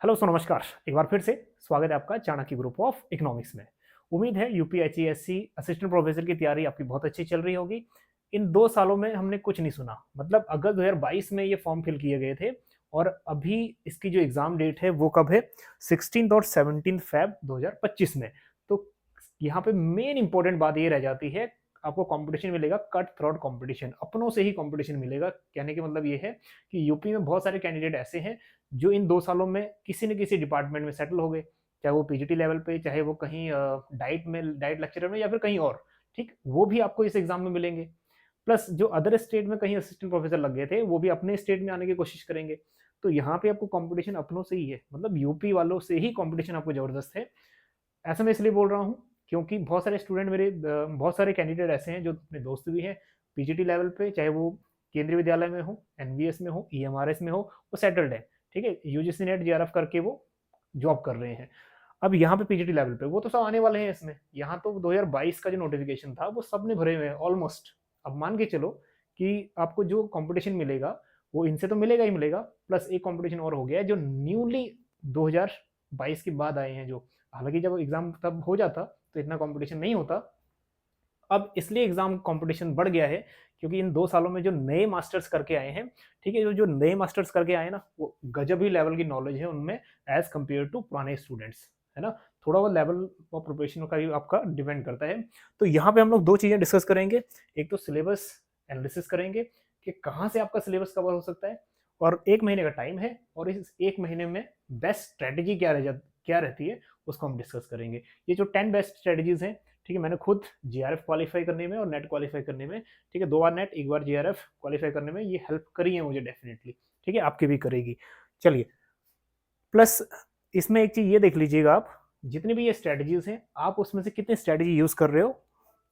Hello सो नमस्कार। एक बार फिर से स्वागत है आपका चाणक्य ग्रुप ऑफ इकोनॉमिक्स में। उम्मीद है यूपीएचईएससी असिस्टेंट प्रोफेसर की तैयारी आपकी बहुत अच्छी चल रही होगी। इन 2 सालों में हमने कुछ नहीं सुना, मतलब अगस्त 2022 में ये फॉर्म फिल किए गए थे और अभी इसकी जो एग्जाम डेट है वो कब है? 16 और 17 फेब 2025 में। तो यहाँ पे मेन इंपॉर्टेंट बात ये रह जाती है, आपको कंपटीशन मिलेगा, कट थ्रोट कंपटीशन, अपनों से ही कंपटीशन मिलेगा। कहने का मतलब ये है कि यूपी में बहुत सारे कैंडिडेट ऐसे हैं जो इन 2 सालों में किसी न किसी डिपार्टमेंट में सेटल हो गए, चाहे वो पीजीटी लेवल पे, चाहे वो कहीं डाइट लेक्चरर में या फिर कहीं और, ठीक? वो भी आपको इस एग्ज़ाम में मिलेंगे। प्लस जो अदर स्टेट में कहीं असिस्टेंट प्रोफेसर लग गए थे, वो भी अपने स्टेट में आने की कोशिश करेंगे। तो यहाँ पे आपको कॉम्पिटिशन अपनों से ही है, मतलब यूपी वालों से ही कॉम्पिटिशन आपको ज़बरदस्त है। ऐसा मैं इसलिए बोल रहा हूँ क्योंकि बहुत सारे स्टूडेंट बहुत सारे कैंडिडेट ऐसे हैं जो अपने दोस्त भी हैं पीजीटी लेवल पे, चाहे वो केंद्रीय विद्यालय में हो, एनवीएस में हो, ईएमआरएस में हो, वो सेटल्ड है, ठीक है? यूजीसी नेट जेआरएफ करके वो जॉब कर रहे हैं। अब यहाँ पे पीजीटी लेवल पे वो तो सब आने वाले हैं इसमें। यहाँ तो 2022 का जो नोटिफिकेशन था वो सबने भरे हुए हैं ऑलमोस्ट। अब मान के चलो कि आपको जो कंपटीशन मिलेगा वो इनसे तो मिलेगा ही मिलेगा, प्लस एक कंपटीशन और हो गया है जो न्यूली 2022 के बाद आए हैं। जो हालांकि जब एग्जाम तब हो जाता तो इतना कंपटीशन नहीं होता। अब इसलिए एग्जाम कंपटीशन बढ़ गया है क्योंकि इन 2 सालों में जो नए मास्टर्स करके आए हैं, ठीक है, जो जो नए मास्टर्स करके आए ना, वो गजब ही लेवल की नॉलेज है उनमें एज कम्पेयर टू पुराने स्टूडेंट्स, है ना? थोड़ा वो लेवल ऑफ प्रिपरेशन का भी आपका डिपेंड करता है। तो यहाँ पे हम लोग 2 चीजें डिस्कस करेंगे। एक तो सिलेबस एनालिसिस करेंगे कि कहाँ से आपका सिलेबस कवर हो सकता है, और 1 महीने का टाइम है, और इस 1 महीने में बेस्ट स्ट्रेटेजी क्या रहती है उसको हम डिस्कस करेंगे। ये जो 10 बेस्ट स्ट्रेटेजीज हैं, ठीक है, मैंने खुद जीआरएफ क्वालिफाई करने में और नेट क्वालिफाई करने में, ठीक है, 2 बार नेट 1 बार जीआरएफ क्वालिफाई करने में ये हेल्प करी है मुझे डेफिनेटली, ठीक है, आपकी भी करेगी। चलिए, प्लस इसमें एक चीज ये देख लीजिएगा, आप जितनी भी ये स्ट्रेटजीज हैं आप उसमें से कितने स्ट्रेटजी यूज कर रहे हो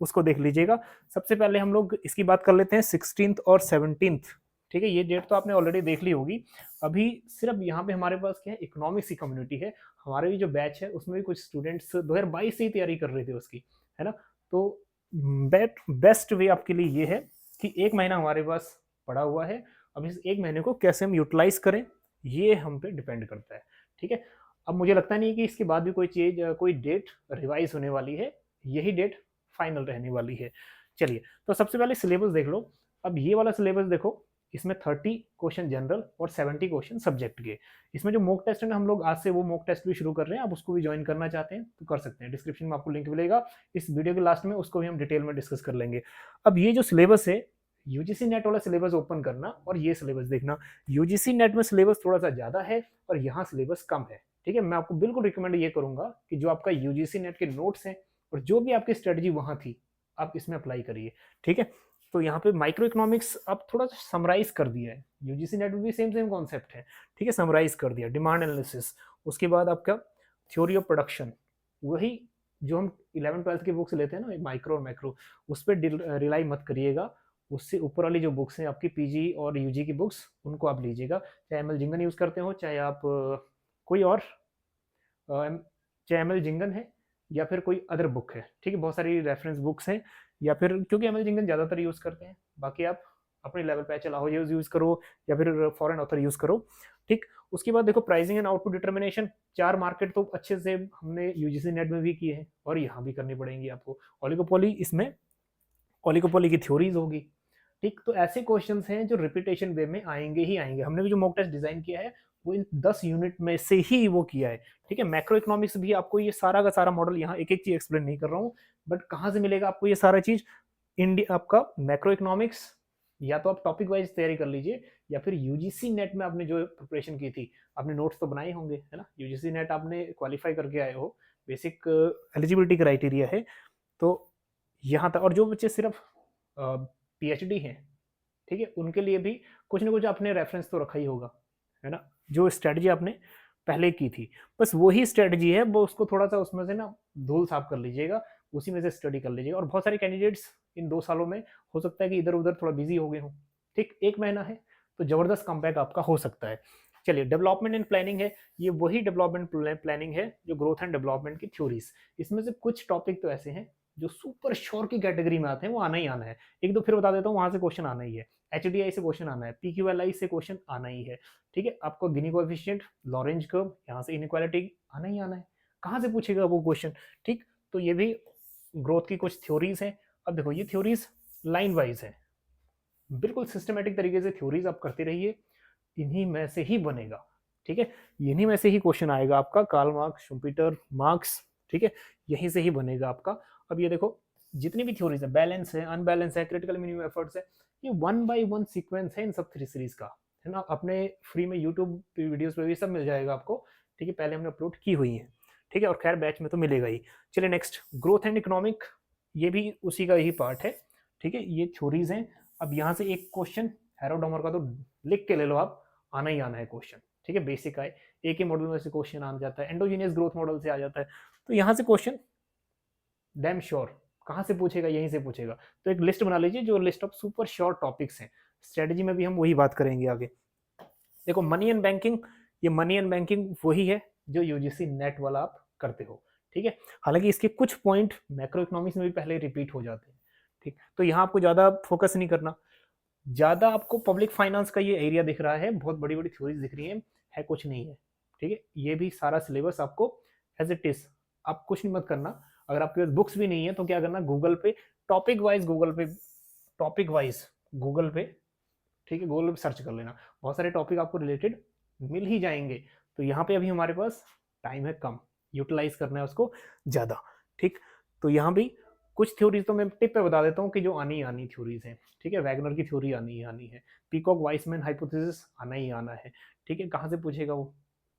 उसको देख लीजिएगा। सबसे पहले हम लोग इसकी बात कर लेते हैं 16th और 17th, ठीक है? ये डेट तो आपने ऑलरेडी देख ली होगी। अभी सिर्फ यहाँ पे हमारे पास क्या है, इकोनॉमिक्स की कम्युनिटी है। हमारे भी जो बैच है उसमें भी कुछ स्टूडेंट्स 2022 से ही तैयारी कर रहे थे उसकी, है ना? तो बेस्ट वे आपके लिए ये है कि 1 महीना हमारे पास पड़ा हुआ है। अब इस 1 महीने को कैसे हम यूटिलाइज करें, ये हम पे डिपेंड करता है, ठीक है? अब मुझे लगता नहीं कि इसके बाद भी कोई डेट रिवाइज होने वाली है। यही डेट फाइनल रहने वाली है। चलिए, तो सबसे पहले सिलेबस देख लो। अब ये वाला सिलेबस देखो, इसमें 30 क्वेश्चन जनरल और 70 क्वेश्चन सब्जेक्ट के। इसमें जो मॉक टेस्ट है ना, हम लोग आज से वो मॉक टेस्ट भी शुरू कर रहे हैं। आप उसको भी ज्वाइन करना चाहते हैं तो कर सकते हैं, डिस्क्रिप्शन में आपको लिंक मिलेगा। इस वीडियो के लास्ट में उसको भी हम डिटेल में डिस्कस कर लेंगे। अब ये जो सिलेबस है, यूजीसी नेट वाला सिलेबस ओपन करना और ये सिलेबस देखना। यूजीसी नेट में सिलेबस थोड़ा सा ज्यादा है और यहाँ सिलेबस कम है, ठीक है? मैं आपको बिल्कुल रिकमेंड ये करूंगा कि जो आपका यूजीसी नेट के नोट्स हैं और जो भी आपकी स्ट्रेटजी वहां थी, आप इसमें अप्लाई करिए, ठीक है? तो यहाँ पे माइक्रो इकोनॉमिक्स अब थोड़ा सा समराइज कर दिया है। यूजीसी नेट में भी सेम कॉन्सेप्ट है, ठीक है, समराइज कर दिया। डिमांड एनालिसिस, उसके बाद आपका थ्योरी ऑफ प्रोडक्शन, वही जो हम 11th-12th की बुक्स लेते हैं ना, माइक्रो और मैक्रो, उस पर रिलाई मत करिएगा। उससे ऊपर वाली जो बुक्स हैं आपकी पीजी और यूजी की बुक्स, उनको आप लीजिएगा। चाहे एमएल जिंगन यूज करते हो, चाहे आप कोई और चाहे एमएल जिंगन है या फिर कोई अदर बुक है, ठीक है? बहुत सारी रेफरेंस बुक्स हैं, या फिर क्योंकि एमएल जिंगन ज़्यादातर यूज़ करते हैं, बाकी आप अपने लेवल पे चलाओ, यूज़ करो या फिर फॉरेन ऑथर यूज़ करो, ठीक? उसके बाद देखो pricing and output determination, 4 market तो अच्छे से हमने यूजीसी नेट में भी किए हैं और यहाँ भी करनी पड़ेंगी आपको। ओलिगोपोली, इसमें ओलिगोपोली की थ्योरीज होगी, ठीक? तो ऐसे क्वेश्चंस हैं जो रिपीटेशन वे में आएंगे ही आएंगे। हमने भी जो मॉक टेस्ट डिजाइन किया है वो इन 10 यूनिट में से ही वो किया है, ठीक है? मैक्रो इकोनॉमिक्स भी आपको ये सारा का सारा मॉडल, यहाँ एक एक चीज एक्सप्लेन नहीं कर रहा हूँ, बट कहाँ से मिलेगा आपको ये सारा चीज? इंडिया आपका मैक्रो इकोनॉमिक्स, या तो आप टॉपिक वाइज तैयारी कर लीजिए, या फिर यूजीसी नेट में आपने जो प्रिपरेशन की थी, आपने नोट्स तो बनाए होंगे, है ना? यूजीसी नेट आपने क्वालिफाई करके आए हो, बेसिक एलिजिबिलिटी क्राइटेरिया है। तो यहाँ तक, और जो बच्चे सिर्फ पीएचडी हैं, ठीक है, उनके लिए भी कुछ ना कुछ आपने रेफरेंस तो रखा ही होगा, है ना? जो स्ट्रेटजी आपने पहले की थी, बस वही स्ट्रेटजी है, वो उसको थोड़ा सा उसमें से ना धूल साफ कर लीजिएगा, उसी में से स्टडी कर लीजिएगा। और बहुत सारे कैंडिडेट्स इन 2 सालों में हो सकता है कि इधर उधर थोड़ा बिजी हो गए हों, ठीक? 1 महीना है तो जबरदस्त कमबैक आपका हो सकता है। चलिए, डेवलपमेंट एंड प्लानिंग है। ये वही डेवलपमेंट प्लानिंग है जो ग्रोथ एंड डेवलपमेंट की थ्योरीज। इसमें से कुछ टॉपिक तो ऐसे हैं जो सुपर श्योर की कैटेगरी में आते हैं वो आना ही आना है। एक दो फिर बता देता हूँ, वहां से क्वेश्चन आना ही है, एचडीआई से क्वेश्चन आना है, पीक्यूएलआई से क्वेश्चन आना ही है, ठीक है। आपको गिनी कोएफिशिएंट, लॉरेंज कर्व, यहाँ से इनइक्वालिटी आना ही आना है। कहाँ से पूछेगा वो क्वेश्चन, ठीक। तो ये भी ग्रोथ की कुछ थ्योरीज हैं। अब देखो ये थ्योरीज लाइन वाइज है, बिल्कुल सिस्टमेटिक तरीके से थ्योरीज आप करते रहिए, इन्हीं में से ही बनेगा, ठीक है। इन्हीं में से ही क्वेश्चन आएगा आपका, कार्ल मार्क्स, शुम्पीटर, मार्क्स, ठीक है, यहीं से ही बनेगा आपका। अब ये देखो जितनी भी थ्योरीज है, बैलेंस है, अनबैलेंस है, क्रिटिकल मिनिमम एफर्ट्स है, ये 1 by 1 सीक्वेंस है इन सब थ्री सीरीज का, है ना। अपने फ्री में यूट्यूब वीडियोस पे भी सब मिल जाएगा आपको, ठीक है, पहले हमने अपलोड की हुई है, ठीक है, और खैर बैच में तो मिलेगा ही। चलिए नेक्स्ट, ग्रोथ एंड इकोनॉमिक, ये भी उसी का ही पार्ट है, ठीक है, ये थ्योरीज हैं। अब यहाँ से एक क्वेश्चन हेरोडोमर का तो लिख के ले लो आप, आना ही आना है क्वेश्चन, ठीक है, बेसिक है, एक ही मॉडल में से क्वेश्चन आ जाता है, एंडोजीनियस ग्रोथ मॉडल से आ जाता है, तो यहाँ से क्वेश्चन डैम श्योर, कहाँ से पूछेगा, यहीं से पूछेगा। तो एक लिस्ट बना लीजिए जो list of super sure topics हैं, स्ट्रेटजी में भी हम वही बात करेंगे आगे। देखो मनी एंड बैंकिंग, ये मनी एंड बैंकिंग वही है जो यूजीसी नेट वाला आप करते हो, ठीक है। हालांकि इसके कुछ पॉइंट मैक्रो इकोनॉमिक्स में भी पहले रिपीट हो जाते हैं, ठीक। तो यहाँ आपको ज्यादा फोकस नहीं करना, ज्यादा आपको पब्लिक फाइनेंस का ये एरिया दिख रहा है, बहुत बड़ी बड़ी थ्योरीज दिख रही है कुछ नहीं है, ठीक है। ये भी सारा सिलेबस आपको एज इट इज, आप कुछ नहीं मत करना। अगर आपके पास बुक्स भी नहीं है तो क्या करना, गूगल पे टॉपिक वाइज, गूगल पे, ठीक है, गूगल पे सर्च कर लेना, बहुत सारे टॉपिक आपको रिलेटेड मिल ही जाएंगे। तो यहाँ पे अभी हमारे पास टाइम है कम, यूटिलाइज करना है उसको ज्यादा, ठीक। तो यहाँ भी कुछ थ्योरीज तो मैं टिप पे बता देता हूँ कि जो आनी आनी थ्योरीज हैं, ठीक है। वैगनर की थ्योरी आनी ही आनी है, पीकॉक वाइसमैन हाइपोथेसिस आना ही आना है, ठीक है। कहाँ से पूछेगा वो,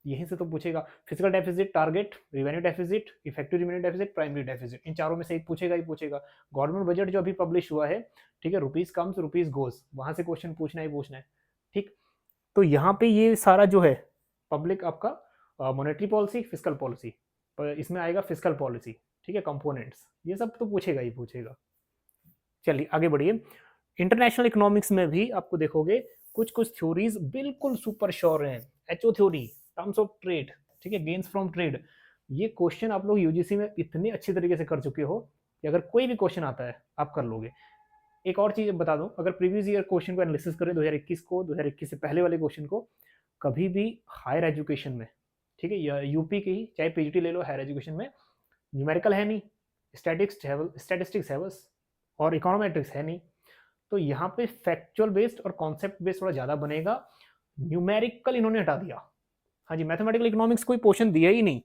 यहीं से तो पूछेगा। Fiscal deficit, target, revenue deficit, effective revenue deficit, primary deficit, इन चारों में से एक पूछेगा ही पूछेगा। गवर्नमेंट बजट जो अभी पब्लिश हुआ है, ठीक है, रुपीज कम्स रुपीज गोज, वहां से क्वेश्चन पूछना ही पूछना है, ठीक। तो यहाँ पे ये सारा जो है पब्लिक आपका मॉनेटरी पॉलिसी, फिजिकल पॉलिसी, इसमें आएगा फिजिकल पॉलिसी, ठीक है, कंपोनेंट्स, ये सब तो पूछेगा ही पूछेगा। चलिए आगे बढ़िए, इंटरनेशनल इकोनॉमिक्स में भी आपको देखोगे कुछ कुछ थ्योरीज बिल्कुल सुपर श्योर हैं। HO theory, terms of trade, ठीक है, गेन्स फ्रॉम ट्रेड, ये क्वेश्चन आप लोग यूजीसी में इतने अच्छी तरीके से कर चुके हो कि अगर कोई भी क्वेश्चन आता है आप कर लोगे। एक और चीज बता दूं, अगर प्रीवियस ईयर क्वेश्चन को एनालिसिस करें 2021 को, 2021 से पहले वाले क्वेश्चन को, कभी भी हायर एजुकेशन में, ठीक है, या यूपी की ही चाहे पीजीटी ले लो, हायर एजुकेशन में न्यूमेरिकल है नहीं, स्टैटिस्टिक्स है बस, और इकोनोमेट्रिक्स है नहीं। तो यहाँ पे फैक्चुअल बेस्ड और कॉन्सेप्ट बेस्ड थोड़ा ज्यादा बनेगा, न्यूमेरिकल इन्होंने हटा दिया। हाँ जी, मैथमेटिकल इकोनॉमिक्स कोई पोर्शन दिया ही नहीं,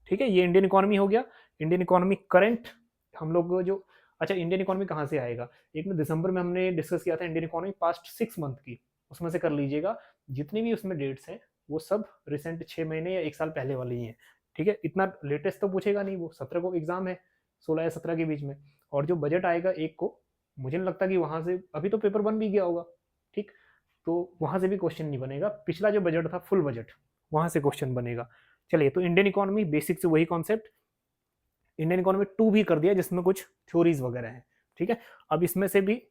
ठीक है। ये इंडियन इकोनॉमी हो गया, इंडियन इकोनॉमी करंट, हम लोग जो, अच्छा इंडियन इकोनॉमी कहाँ से आएगा, एक में दिसंबर में हमने डिस्कस किया था इंडियन इकोनॉमी पास्ट 6 मंथ की, उसमें से कर लीजिएगा, जितनी भी उसमें डेट्स हैं वो सब रिसेंट 6 महीने या 1 साल पहले वाली ही हैं, ठीक है। इतना लेटेस्ट तो पूछेगा नहीं, वो 17 को एग्जाम है, 16 या 17 के बीच में, और जो बजट आएगा 1 को, मुझे नहीं लगता कि वहां से, अभी तो पेपर बन भी गया होगा, ठीक। तो वहां से भी क्वेश्चन नहीं बनेगा, पिछला जो बजट था फुल बजट, वहां से क्वेश्चन बनेगा। चलिए, तो इंडियन इकोनॉमी बेसिक से वही कॉन्सेप्ट, इंडियन इकोनॉमी 2 भी कर दिया जिसमें कुछ थ्योरीज वगैरह हैं, ठीक है। अब इसमें से भी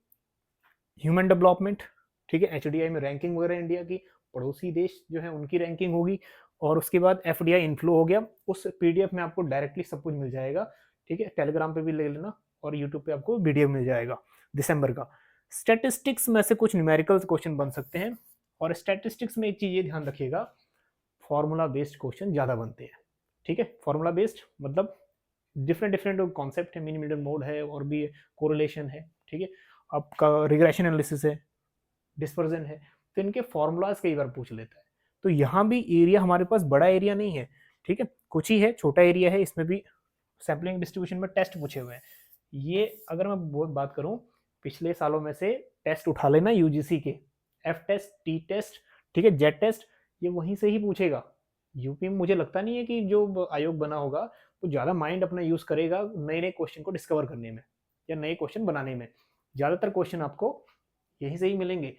ह्यूमन डेवलपमेंट, ठीक है, एचडीआई में रैंकिंग वगैरह इंडिया की, पड़ोसी देश जो है उनकी रैंकिंग होगी, और उसके बाद एफडीआई इनफ्लो हो गया, उस पीडीएफ में आपको डायरेक्टली सब कुछ मिल जाएगा, ठीक है। टेलीग्राम पे भी ले लेना, और यूट्यूब पे आपको वीडियो मिल जाएगा दिसंबर का। स्टैटिस्टिक्स में से कुछ न्यूमेरिकल क्वेश्चन बन सकते हैं, और स्टैटिस्टिक्स में एक चीज ये ध्यान रखिएगा, फॉर्मूला बेस्ड क्वेश्चन ज्यादा बनते हैं, ठीक है। फॉर्मूला बेस्ड मतलब डिफरेंट डिफरेंट कॉन्सेप्ट है, मिनी मीडियम मोड है, और भी कोरिलेशन है, ठीक है, आपका रिग्रेशन एनालिसिस है, डिस्पर्जन है, तो इनके फॉर्मूलाज कई बार पूछ लेता है। तो यहाँ भी एरिया हमारे पास बड़ा एरिया नहीं है, ठीक है, कुछ ही है, छोटा एरिया है, इसमें भी सैम्पलिंग डिस्ट्रीब्यूशन में टेस्ट पूछे हुए हैं। ये अगर मैं बहुत बात करूं, पिछले सालों में से टेस्ट उठा लेना यूजीसी के, एफ टेस्ट, टी टेस्ट, ठीक है, जेट टेस्ट, ये वहीं से ही पूछेगा। यूपी में मुझे लगता नहीं है कि जो आयोग बना होगा वो ज्यादा माइंड अपना यूज करेगा नए नए क्वेश्चन को डिस्कवर करने में या नए क्वेश्चन बनाने में, ज्यादातर क्वेश्चन आपको यहीं से ही मिलेंगे।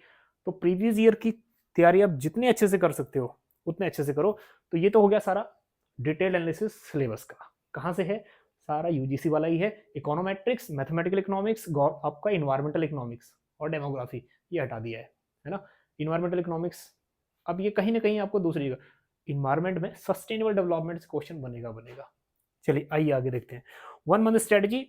तो प्रीवियस ईयर की तैयारी आप जितने अच्छे से कर सकते हो उतने अच्छे से करो। तो ये तो हो गया सारा डिटेल एनालिसिस सिलेबस का, कहाँ से है, सारा यूजीसी वाला ही है, इकोनोमेट्रिक्स, मैथमेटिकल इकोनॉमिक्स, आपका इन्वायरमेंटल इकोनॉमिक्स और डेमोग्राफी, ये हटा दिया है ना। इन्वायरमेंटल इकोनॉमिक्स, अब ये कहीं ना कहीं आपको दूसरी इन्वायरमेंट में सस्टेनेबल डेवलपमेंट क्वेश्चन बनेगा बनेगा। चलिए आइए आगे देखते हैं। 1 मंथ स्ट्रेटजी,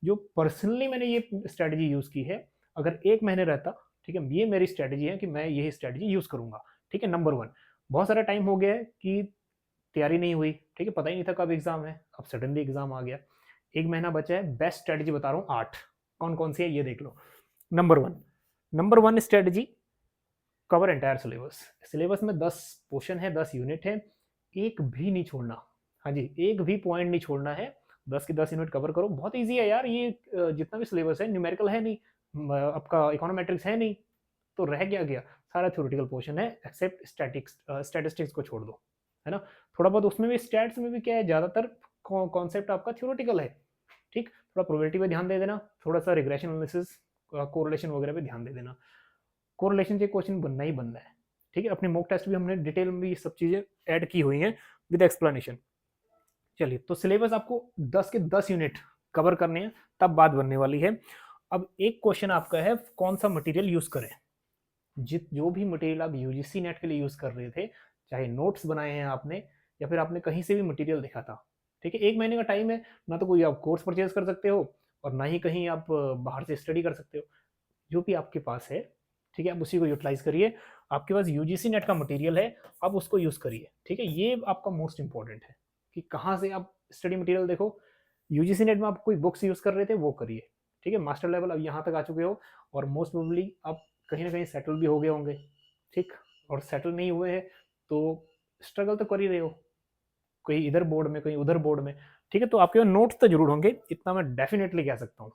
जो पर्सनली मैंने ये स्ट्रैटेजी यूज़ की है, अगर 1 महीने रहता, ठीक है, ये मेरी स्ट्रैटेजी है कि मैं यही स्ट्रैटेजी यूज़ करूँगा, ठीक है, नंबर 1। बहुत सारा टाइम हो गया है कि तैयारी नहीं हुई, ठीक है, पता ही नहीं था कब एग्ज़ाम है, अब सडनली एग्ज़ाम आ गया। 1 महीना बचा है, बेस्ट स्ट्रैटेजी बता रहा हूँ 8, कौन-कौन सी है ये देख लो। Number 1 strategy, cover entire syllabus. Syllabus में 10 पोर्शन है, 10 यूनिट है, एक भी नहीं छोड़ना। हाँ जी, एक भी पॉइंट नहीं छोड़ना है, 10 के 10 यूनिट कवर करो। बहुत ईज़ी है यार ये, जितना भी सिलेबस है, न्यूमेरिकल है नहीं, आपका इकोनोमेट्रिक्स है नहीं, तो रह क्या गया? सारा थ्योरेटिकल पोर्शन है एक्सेप्ट स्टैटिस्टिक्स को छोड़ दो, है ना? थोड़ा बहुत उसमें भी, स्टैट्स में भी क्या है, ज़्यादातर कॉन्सेप्ट आपका थ्योरेटिकल है, ठीक? थोड़ा प्रोबेबिलिटी पे ध्यान दे देना, थोड़ा-सा रिग्रेशन एनालिसिस, कोरिलेशन वगैरह पे ध्यान दे देना। कोरिलेशन के क्वेश्चन बनना ही बनना है, ठीक है? अपने मॉक टेस्ट भी हमने डिटेल में भी ये सब चीज़ें ऐड की हुई हैं विद एक्सप्लेनेशन। चलिए, तो सिलेबस आपको 10 के 10 यूनिट कवर करने हैं, तब बात बनने वाली है। अब एक क्वेश्चन आपका है, कौन-सा मटेरियल यूज़ करें? जो भी मटेरियल आप यूजीसी नेट के लिए यूज़ कर रहे थे, चाहे नोट्स बनाए हैं आपने या फिर आपने कहीं से भी मटेरियल देखा था, ठीक है? 1 महीने का टाइम है, ना तो कोई आप कोर्स परचेज़ कर सकते हो और ना ही कहीं आप बाहर से स्टडी कर सकते हो। जो भी आपके पास है, ठीक है, आप उसी को यूटिलाइज़ करिए। आपके पास यूजीसी नेट का मटेरियल है, आप उसको यूज़ करिए, ठीक है? ये आपका मोस्ट इम्पोर्टेंट है कि कहाँ से आप स्टडी मटेरियल देखो। यूजीसी नेट में आप कोई बुक्स यूज़ कर रहे थे, वो करिए, ठीक है? मास्टर लेवल अब यहाँ तक आ चुके हो और मोस्ट प्रोबेबली आप कहीं न कहीं सेटल भी हो गए होंगे, ठीक? और सेटल नहीं हुए हैं, तो स्ट्रगल तो कर ही रहे हो, कहीं इधर बोर्ड में, कहीं उधर बोर्ड में, ठीक है? तो आपके पास नोट्स तो ज़रूर होंगे, इतना मैं डेफ़िनेटली कह सकता हूँ।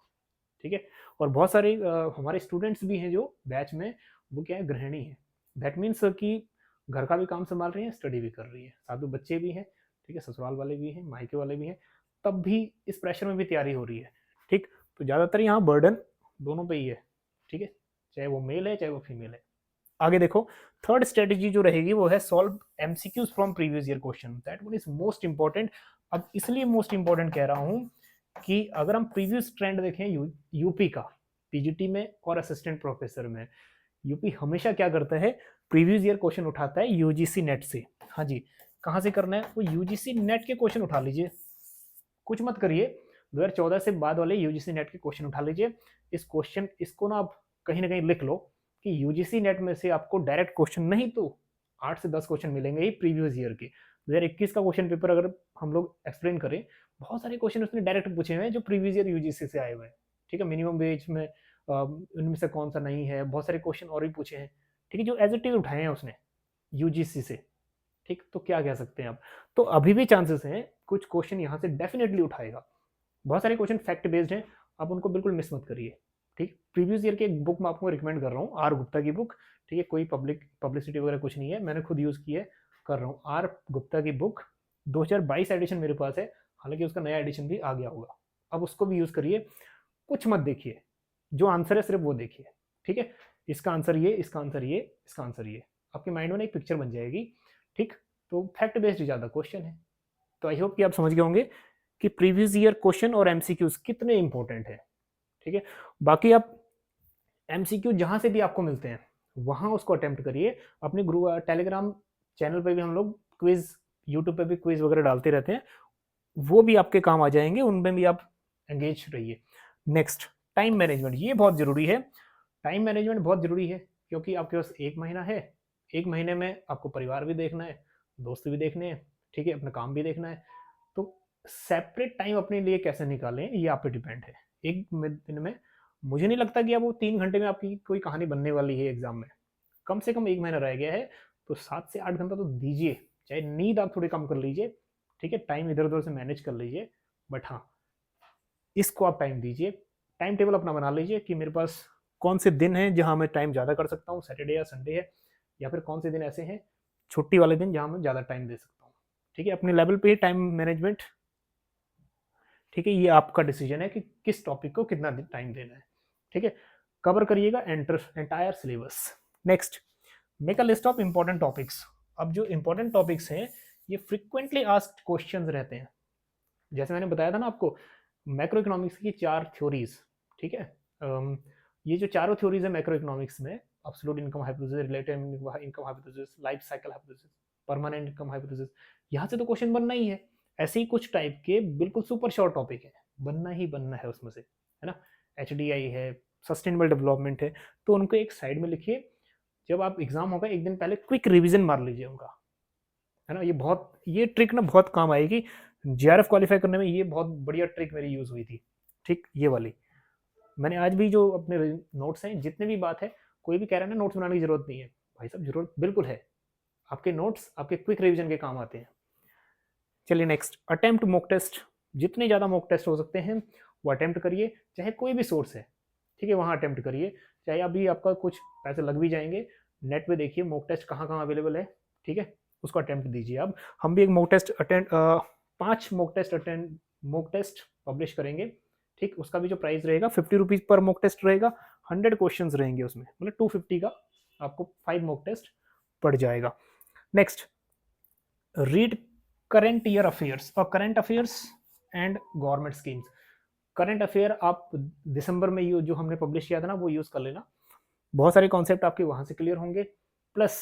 ठीक है? और बहुत सारे हमारे स्टूडेंट्स भी हैं जो बैच में, वो क्या है, गृहिणी है। दैट मीन्स कि घर का भी काम सँभाल रही हैं, स्टडी भी कर रही हैं, साथ में बच्चे भी हैं, ठीक है? ससुराल वाले भी हैं, मायके वाले भी हैं, तब भी इस प्रेशर में भी तैयारी हो रही है, ठीक? तो ज़्यादातर यहाँ बर्डन दोनों पे ही है, ठीक है? चाहे वो मेल है, चाहे वो फीमेल है। आगे देखो, थर्ड स्ट्रैटेजी जो रहेगी वो है solve MCQs from previous year question. That one is most important. अब इसलिए मोस्ट इम्पोर्टेंट कह रहा हूँ कि अगर हम प्रीवियस ट्रेंड देखें यूपी का, पीजीटी में और असिस्टेंट प्रोफेसर में, यूपी हमेशा क्या करता है, प्रीवियस ईयर क्वेश्चन उठाता है यूजीसी नेट से। हाँ जी, कहाँ से करना है? वो यूजीसी नेट के क्वेश्चन उठा लीजिए, कुछ मत करिए, 2014 से बाद वाले यूजीसी नेट के क्वेश्चन उठा लीजिए। इसको ना आप कहीं ना कहीं लिख लो कि यूजीसी नेट में से आपको डायरेक्ट क्वेश्चन नहीं तो 8 से 10 क्वेश्चन मिलेंगे ही प्रीवियस ईयर के। 2021 का क्वेश्चन पेपर अगर हम लोग एक्सप्लेन करें, बहुत सारे क्वेश्चन उसने डायरेक्ट पूछे हुए हैं जो प्रीवियस ईयर यूजीसी से आए हुए हैं, ठीक है? मिनिमम वेज में उनमें से कौन सा नहीं है, बहुत सारे क्वेश्चन और भी पूछे हैं, ठीक है, जो एज इट इज उठाए हैं उसने यूजीसी से, ठीक? तो क्या कह सकते हैं आप? तो अभी भी चांसेस हैं कुछ क्वेश्चन यहाँ से डेफिनेटली उठाएगा। बहुत सारे क्वेश्चन फैक्ट बेस्ड हैं, आप उनको बिल्कुल मिस मत करिए, ठीक? प्रीवियस ईयर की एक बुक मैं आपको रिकमेंड कर रहा हूँ, आर गुप्ता की बुक, ठीक है? कोई पब्लिसिटी वगैरह कुछ नहीं है, मैंने खुद यूज़ की है, कर रहा हूँ। आर गुप्ता की बुक 2022 एडिशन मेरे पास है, हालाँकि उसका नया एडिशन भी आ गया होगा। अब उसको भी यूज़ करिए, कुछ मत देखिए, जो आंसर है सिर्फ वो देखिए, ठीक है? इसका आंसर ये, इसका आंसर ये, इसका आंसर ये, आपके माइंड में ना एक पिक्चर बन जाएगी, ठीक? तो फैक्ट बेस्ड ज़्यादा क्वेश्चन है। तो आई होप कि आप समझ गए होंगे कि प्रीवियस ईयर क्वेश्चन और एमसीक्यूज कितने इंपॉर्टेंट है, ठीक है? बाकी आप एमसीक्यू जहां से भी आपको मिलते हैं वहां उसको अटेम्प्ट करिए। अपने ग्रुप टेलीग्राम चैनल पे भी हम लोग क्विज, यूट्यूब पे भी क्विज वगैरह डालते रहते हैं, वो भी आपके काम आ जाएंगे, उनमें भी आप एंगेज रहिए। नेक्स्ट, टाइम मैनेजमेंट, ये बहुत जरूरी है। टाइम मैनेजमेंट बहुत जरूरी है क्योंकि आपके पास 1 महीना है, 1 महीने में आपको परिवार भी देखना है, दोस्त भी देखने हैं, ठीक है, अपना काम भी देखना है। तो सेपरेट टाइम अपने लिए कैसे निकालें, ये आप पे डिपेंड है। एक दिन में मुझे नहीं लगता कि आप वो 3 घंटे में आपकी कोई कहानी बनने वाली है एग्जाम में। कम से कम 1 महीना रह गया है, तो 7 से 8 घंटा तो दीजिए। चाहे नींद आप थोड़ी कम कर लीजिए, ठीक है, टाइम इधर उधर से मैनेज कर लीजिए, बट हाँ, इसको आप टाइम दीजिए। टाइम टेबल अपना बना लीजिए कि मेरे पास कौन से दिन हैं जहां मैं टाइम ज़्यादा कर सकता हूँ, सैटरडे या संडे है, या फिर कौन से दिन ऐसे हैं छुट्टी वाले दिन जहां मैं ज़्यादा टाइम दे सकता हूँ, ठीक है? अपने लेवल पे ही टाइम मैनेजमेंट, ठीक है, ये आपका डिसीजन है कि किस टॉपिक को कितना टाइम देना है, ठीक है? कवर करिएगा entire syllabus. Next, make a list of important topics. अब जो इंपॉर्टेंट टॉपिक्स हैं, ये फ्रिक्वेंटली आस्क्ड क्वेश्चंस रहते हैं। जैसे मैंने बताया था ना आपको, मैक्रो इकोनॉमिक्स की 4 थ्योरीज, ठीक है? ये जो चारों थ्योरीज है मैक्रो इकोनॉमिक्स में, absolute income hypothesis, relative income hypothesis, life cycle hypothesis, permanent income hypothesis, यहाँ से तो क्वेश्चन बनना ही है। ऐसे ही कुछ टाइप के बिल्कुल सुपर शॉर्ट टॉपिक है, बनना ही बनना है उसमें से, है ना। HDI है, सस्टेनेबल डेवलपमेंट है, तो उनको एक साइड में लिखिए। जब आप एग्जाम होगा एक दिन पहले क्विक रिवीजन मार लीजिए उनका, है ना। ये ट्रिक ना बहुत काम आएगी। JRF क्वालिफाई करने में ये बहुत बढ़िया ट्रिक मेरी यूज हुई थी। ठीक, ये वाली मैंने आज भी जो अपने नोट्स हैं जितने भी बात है, कोई भी कह रहा है ना नोट्स बनाने की जरूरत नहीं है, भाई साहब जरूरत बिल्कुल है। आपके नोट्स आपके क्विक रिवीजन के काम आते हैं। चलिए नेक्स्ट, अटेम्प्ट मॉक टेस्ट। जितने ज़्यादा मॉक टेस्ट हो सकते हैं वो अटेम्प्ट करिए, चाहे कोई भी सोर्स है, ठीक है, वहाँ अटेम्प्ट करिए। चाहे अभी आपका कुछ पैसे लग भी जाएंगे, नेट पे देखिए मॉक टेस्ट कहाँ कहाँ अवेलेबल है, ठीक है, उसको अटेम्प्ट दीजिए। अब हम भी एक mock test attend 5 mock test publish करेंगे। ठीक, उसका भी जो प्राइस रहेगा 50 रुपीज़ पर मॉक टेस्ट रहेगा। 100 क्वेश्चन रहेंगे उसमें, मतलब 250 का आपको 5 मॉक टेस्ट पड़ जाएगा। Next, read current year affairs और current affairs and government schemes. Current affair आप दिसंबर में जो हमने पब्लिश किया था ना वो यूज कर लेना, बहुत सारे कॉन्सेप्ट आपके वहां से क्लियर होंगे। प्लस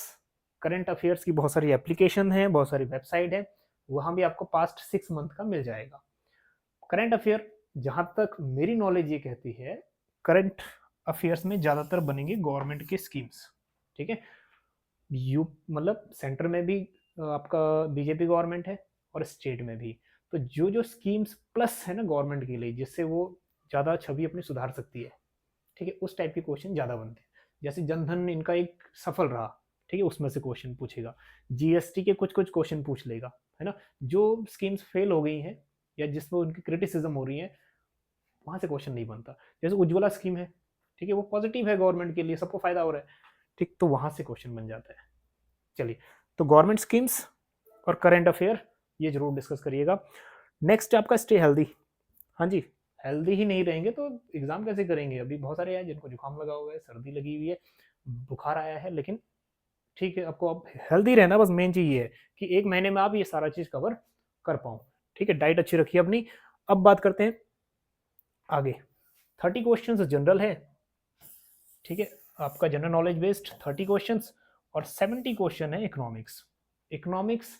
करंट अफेयर्स की बहुत सारी एप्लीकेशन है, बहुत सारी वेबसाइट है, वहां भी आपको पास्ट 6 मंथ का मिल जाएगा। करंट अफेयर जहां तक मेरी नॉलेज ये कहती है, करंट अफेयर्स में ज्यादातर बनेंगे गवर्नमेंट की स्कीम्स, ठीक है। मतलब सेंटर में भी आपका बीजेपी गवर्नमेंट है और स्टेट में भी, तो जो जो स्कीम्स प्लस है ना गवर्नमेंट के लिए, जिससे वो ज़्यादा छवि अपनी सुधार सकती है, ठीक है, उस टाइप के क्वेश्चन ज़्यादा बनते हैं। जैसे जनधन इनका एक सफल रहा, ठीक है, उसमें से क्वेश्चन पूछेगा। GST के कुछ कुछ क्वेश्चन पूछ लेगा, है ना। जो स्कीम्स फेल हो गई हैं या जिसमें उनकी क्रिटिसिज्म हो रही है, वहां से क्वेश्चन नहीं बनता। जैसे उज्ज्वला स्कीम है, ठीक है, वो पॉजिटिव है गवर्नमेंट के लिए, सबको फायदा हो रहा है, ठीक, तो वहां से क्वेश्चन बन जाता है। चलिए, तो गवर्नमेंट स्कीम्स और करंट अफेयर ये जरूर डिस्कस करिएगा। नेक्स्ट आपका स्टे हेल्दी। हाँ जी, हेल्दी ही नहीं रहेंगे तो एग्जाम कैसे करेंगे। अभी बहुत सारे हैं जिनको जुकाम लगा हुआ है, सर्दी लगी हुई है, बुखार आया है, लेकिन ठीक है, आपको अब हेल्दी रहना बस मेन चीज ये है कि एक महीने में आप ये सारा चीज कवर कर पाओ, ठीक है। डाइट अच्छी रखिए अपनी। अब बात करते हैं आगे। 30 क्वेश्चन जनरल है, ठीक है, आपका जनरल नॉलेज बेस्ड 30 क्वेश्चंस, और 70 क्वेश्चन है इकोनॉमिक्स। इकोनॉमिक्स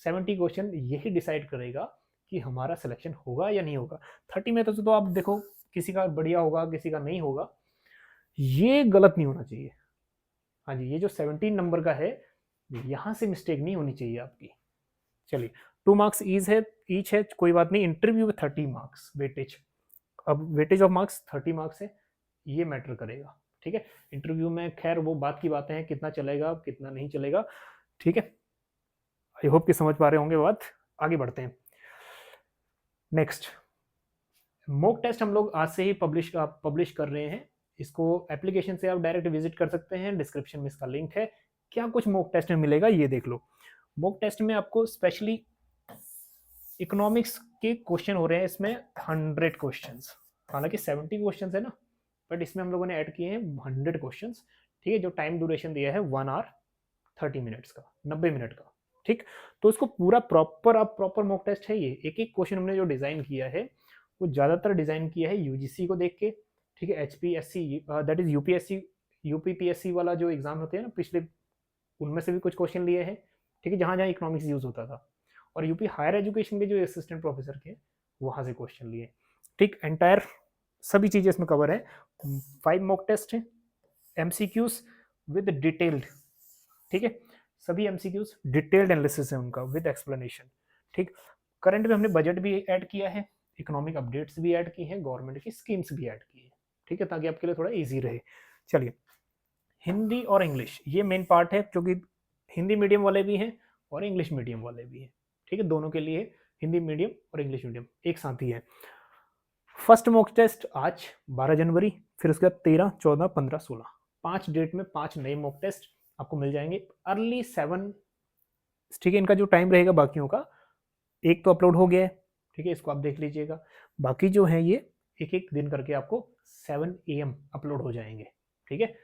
70 क्वेश्चन यही डिसाइड करेगा कि हमारा सिलेक्शन होगा या नहीं होगा। 30 में तो आप देखो किसी का बढ़िया होगा, किसी का नहीं होगा, ये गलत नहीं होना चाहिए। हाँ जी, ये जो 17 नंबर का है, यहाँ से मिस्टेक नहीं होनी चाहिए आपकी। चलिए, 2 मार्क्स ईच है, कोई बात नहीं। इंटरव्यू में 30 मार्क्स वेटेज। अब वेटेज ऑफ मार्क्स 30 मार्क्स है, ये मैटर करेगा, ठीक है। इंटरव्यू में खैर वो बात की बातें हैं, कितना चलेगा कितना नहीं चलेगा, ठीक है। आई होप कि समझ पा रहे होंगे बात। आगे बढ़ते हैं। नेक्स्ट, मॉक टेस्ट हम लोग आज से ही पब्लिश कर रहे हैं। इसको एप्लीकेशन से आप डायरेक्ट विजिट कर सकते हैं, डिस्क्रिप्शन में इसका लिंक है। क्या कुछ मॉक टेस्ट में मिलेगा ये देख लो। मॉक टेस्ट में आपको स्पेशली इकोनॉमिक्स के क्वेश्चन हो रहे हैं इसमें 100 क्वेश्चंस। हालांकि 70 क्वेश्चंस है ना, बट इसमें हम लोगों ने ऐड किए हैं 100 क्वेश्चंस, ठीक है। जो टाइम ड्यूरेशन दिया है 1 आवर 30 मिनट्स का, 90 मिनट का, ठीक। तो इसको पूरा प्रॉपर मॉक टेस्ट है ये। एक एक क्वेश्चन हमने जो डिजाइन किया है वो ज्यादातर डिजाइन किया है यूजीसी को देख के, ठीक है। HPSC that is UPSC UPPSC वाला जो एग्जाम होते हैं ना पिछले, उनमें से भी कुछ क्वेश्चन लिए हैं, ठीक है, जहां जहां इकोनॉमिक्स यूज होता था। और यूपी हायर एजुकेशन के जो असिस्टेंट प्रोफेसर के, वहां से क्वेश्चन लिए, ठीक। एंटायर सभी चीजें इसमें कवर है। 5 मॉक टेस्ट है, MCQs विद डिटेल्ड, ठीक है। सभी MCQs डिटेल्ड एनालिसिस है उनका विद एक्सप्लेनेशन, ठीक। करंट में हमने बजट भी ऐड किया है, इकोनॉमिक अपडेट्स भी ऐड की हैं, गवर्नमेंट की स्कीम्स भी ऐड की है, ठीक है, ताकि आपके लिए थोड़ा इजी रहे। चलिए, हिंदी और इंग्लिश ये मेन पार्ट है, क्योंकि हिंदी मीडियम वाले भी हैं और इंग्लिश मीडियम वाले भी हैं, ठीक है। दोनों के लिए हिंदी मीडियम और इंग्लिश मीडियम एक साथ ही है। फर्स्ट मॉक टेस्ट आज 12 जनवरी, फिर उसके बाद 13, 14, 15, 16, 5 डेट में 5 नए मॉक टेस्ट आपको मिल जाएंगे अर्ली 7, ठीक है। इनका जो टाइम रहेगा बाकियों का, एक तो अपलोड हो गया है, ठीक है, इसको आप देख लीजिएगा। बाकी जो है ये एक एक दिन करके आपको 7 AM अपलोड हो जाएंगे, ठीक है।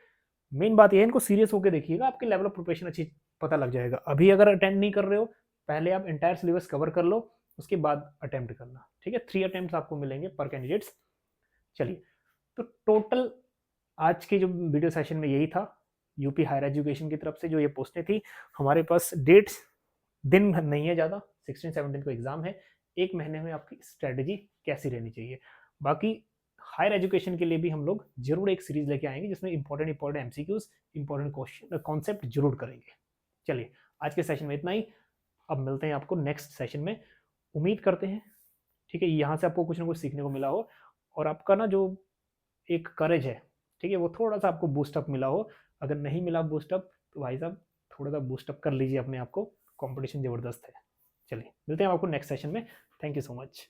मेन बात ये है, इनको सीरियस होकर देखिएगा, आपके लेवल ऑफ प्रिपरेशन अच्छी पता लग जाएगा। अभी अगर अटेंड नहीं कर रहे हो, पहले आप एंटायर सिलेबस कवर कर लो, उसके बाद अटेम्प्ट करना, ठीक है। 3 अटेम्प्ट आपको मिलेंगे पर कैंडिडेट्स। चलिए, तो टोटल आज के जो वीडियो सेशन में यही था। यूपी हायर एजुकेशन की तरफ से जो ये पोस्टें थी, हमारे पास डेट्स दिन नहीं है ज़्यादा, 16-17 को एग्जाम है। एक महीने में आपकी स्ट्रेटजी कैसी रहनी चाहिए। बाकी हायर एजुकेशन के लिए भी हम लोग जरूर एक सीरीज लेके आएंगे जिसमें important MCQs, important question concept जरूर करेंगे। चलिए आज के सेशन में इतना ही, अब मिलते हैं आपको नेक्स्ट सेशन में। उम्मीद करते हैं ठीक है यहाँ से आपको कुछ ना कुछ सीखने को मिला हो, और आपका ना जो एक करेज है ठीक है वो थोड़ा सा आपको बूस्टअप मिला हो। अगर नहीं मिला बूस्टअप तो भाई साहब थोड़ा सा बूस्टअप कर लीजिए अपने आप को, कंपटीशन जबरदस्त है। चलिए मिलते हैं आपको नेक्स्ट सेशन में। Thank you so much.